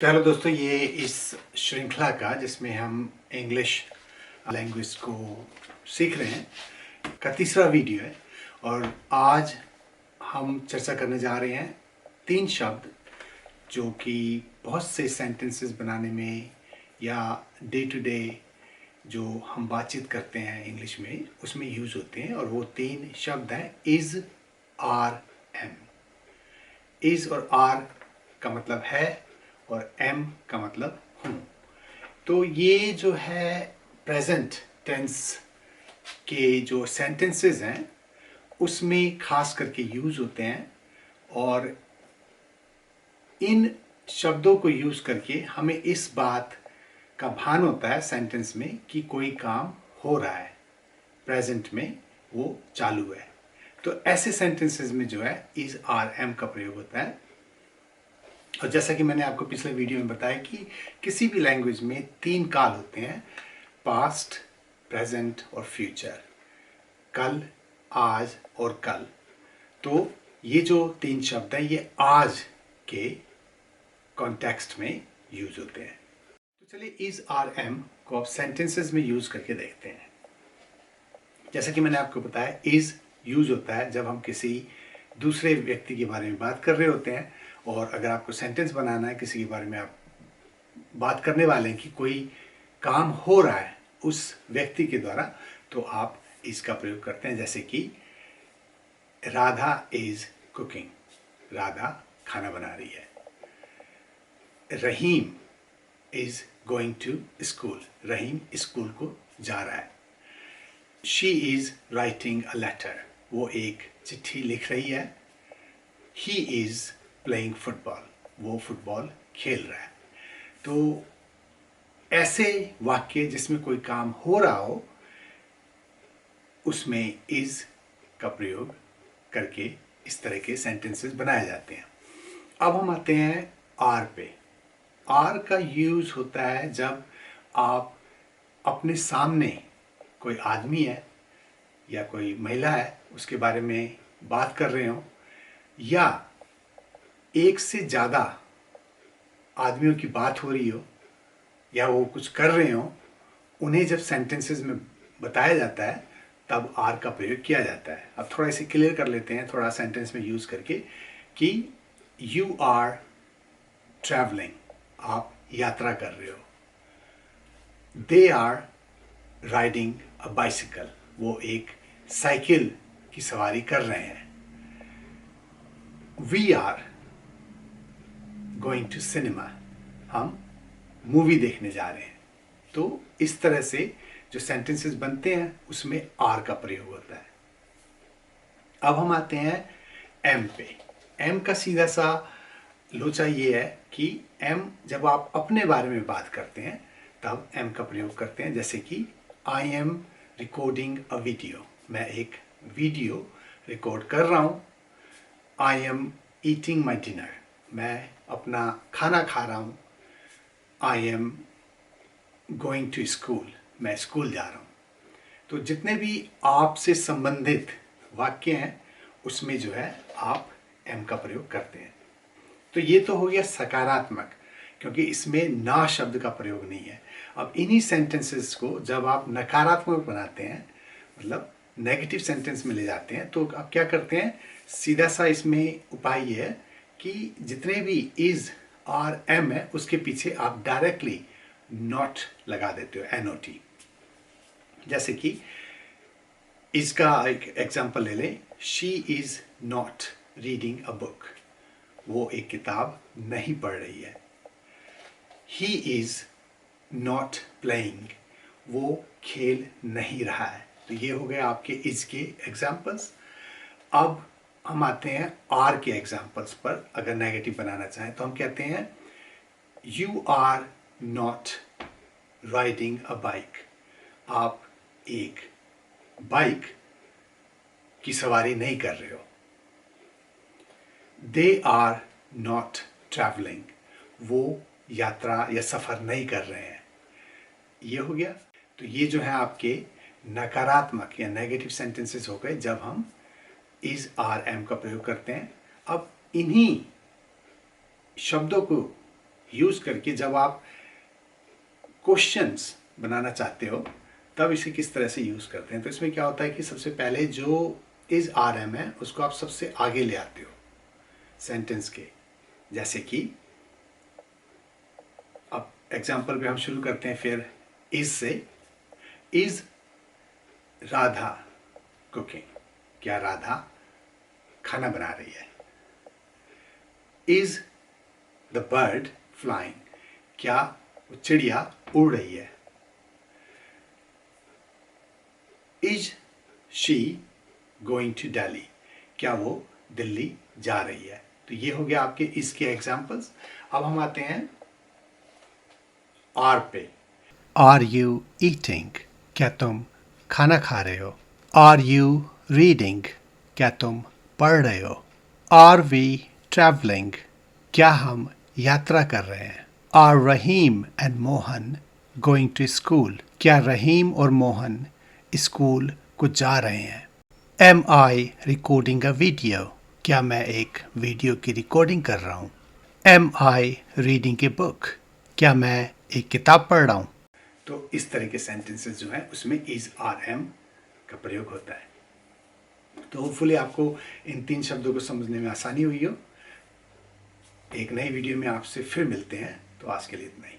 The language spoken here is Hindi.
तो हेलो दोस्तों, ये इस श्रृंखला का जिसमें हम इंग्लिश लैंग्वेज को सीख रहे हैं का तीसरा वीडियो है। और आज हम चर्चा करने जा रहे हैं 3 शब्द जो कि बहुत से सेंटेंसेस बनाने में या डे टू डे जो हम बातचीत करते हैं इंग्लिश में उसमें यूज़ होते हैं। और वो 3 शब्द हैं इज़, आर, एम। इज़ और आर का मतलब है और एम का मतलब हूँ। तो ये जो है प्रेजेंट टेंस के जो सेंटेंसेस हैं उसमें खास करके यूज़ होते हैं। और इन शब्दों को यूज़ करके हमें इस बात का भान होता है सेंटेंस में कि कोई काम हो रहा है, प्रेजेंट में वो चालू है। तो ऐसे सेंटेंसेस में जो है इज़, आर, एम का प्रयोग होता है। और जैसा कि मैंने आपको पिछले वीडियो में बताया कि किसी भी लैंग्वेज में 3 काल होते हैं, पास्ट, प्रेजेंट और फ्यूचर। कल, आज और कल। तो ये जो 3 शब्द हैं ये आज के कॉन्टेक्स्ट में यूज होते हैं। तो चलिए इज, आर, एम को आप सेंटेंसेस में यूज करके देखते हैं। जैसा कि मैंने आपको बताया इज यूज होता है जब हम किसी दूसरे व्यक्ति के बारे में बात कर रहे होते हैं। और अगर आपको सेंटेंस बनाना है, किसी के बारे में आप बात करने वाले हैं कि कोई काम हो रहा है उस व्यक्ति के द्वारा, तो आप इसका प्रयोग करते हैं। जैसे कि राधा इज कुकिंग, राधा खाना बना रही है। Rahim is going to school, Rahim school को जा रहा है। She is writing a letter, वो एक चिट्ठी लिख रही है। ही इज प्लेइंग फुटबॉल, वो फुटबॉल खेल रहा है। तो ऐसे वाक्य जिसमें कोई काम हो रहा हो उसमें इज का प्रयोग करके इस तरह के सेंटेंसेस बनाए जाते हैं। अब हम आते हैं आर पे। आर का यूज होता है जब आप अपने सामने कोई आदमी है या कोई महिला है उसके बारे में बात कर रहे हो, या एक से ज़्यादा आदमियों की बात हो रही हो, या वो कुछ कर रहे हो, उन्हें जब सेंटेंसेस में बताया जाता है तब आर का प्रयोग किया जाता है। अब थोड़ा इसे क्लियर कर लेते हैं थोड़ा सेंटेंस में यूज़ करके कि यू आर ट्रैवलिंग, आप यात्रा कर रहे हो। They are riding a bicycle, वो एक साइकिल की सवारी कर रहे हैं। We are going to cinema, हम मूवी देखने जा रहे हैं। तो इस तरह से जो सेंटेंसेस बनते हैं उसमें आर का प्रयोग होता है। अब हम आते हैं एम पे। एम का सीधा सा लोचा ये है कि एम जब आप अपने बारे में बात करते हैं तब एम का प्रयोग करते हैं। जैसे कि I am recording a video, मैं एक वीडियो रिकॉर्ड कर रहा हूँ। I am eating my dinner, मैं अपना खाना खा रहा हूँ। I am going to school, मैं स्कूल जा रहा हूँ। तो जितने भी आपसे संबंधित वाक्य हैं उसमें जो है आप एम का प्रयोग करते हैं। तो ये तो हो गया सकारात्मक, क्योंकि इसमें ना शब्द का प्रयोग नहीं है। अब इन्हीं सेंटेंसेस को जब आप नकारात्मक बनाते हैं, मतलब नेगेटिव सेंटेंस में ले जाते हैं, तो आप क्या करते हैं, सीधा सा इसमें उपाय ये है कि जितने भी इज, आर, एम है उसके पीछे आप डायरेक्टली नॉट लगा देते हो, एनओटी। जैसे कि इसका एक एग्जांपल ले लें, she is not reading a book, वो एक किताब नहीं पढ़ रही है। ही इज नॉट प्लेइंग, वो खेल नहीं रहा है। तो ये हो गए आपके इज के एग्जांपल्स। अब हम आते हैं आर के एग्जांपल्स पर। अगर नेगेटिव बनाना चाहें तो हम कहते हैं you are not riding a bike, आप एक बाइक की सवारी नहीं कर रहे हो। दे आर नॉट ट्रैवलिंग, वो यात्रा या सफर नहीं कर रहे हैं। ये हो गया। तो ये जो है आपके नकारात्मक या नेगेटिव सेंटेंसेस हो गए जब हम इज, आर, एम का प्रयोग करते हैं। अब इन्हीं शब्दों को यूज़ करके जब आप क्वेश्चंस बनाना चाहते हो तब इसे किस तरह से यूज़ करते हैं। तो इसमें क्या होता है कि सबसे पहले जो इज आर एम है उसको आप सबसे आगे ले आते हो सेंटेंस के। जैसे कि अब एग्जाम्पल पे हम शुरू करते हैं फिर इज से। इज राधा कुकिंग, क्या राधा खाना बना रही है। इज द बर्ड फ्लाइंग, क्या वो चिड़िया उड़ रही है। Is she going to Delhi, क्या वो दिल्ली जा रही है। तो ये हो गया आपके इसके एग्जाम्पल्स। अब हम आते हैं आर पे। आर यू ईटिंग, क्या तुम खाना खा रहे हो। आर यू रीडिंग, क्या तुम पढ़ रहे हो। आर वी ट्रैवलिंग, क्या हम यात्रा कर रहे हैं। Are Rahim and Mohan going to school, क्या रहीम और मोहन स्कूल को जा रहे हैं। Am I recording a video, क्या मैं एक वीडियो की रिकॉर्डिंग कर रहा हूँ। Am I reading a book, क्या मैं एक किताब पढ़ रहा हूँ। तो इस तरह के सेंटेंसेस जो हैं उसमें इज आर एम का प्रयोग होता है। तो होपफुली आपको इन 3 शब्दों को समझने में आसानी हुई हो। एक नई वीडियो में आपसे फिर मिलते हैं। तो आज के लिए इतना ही।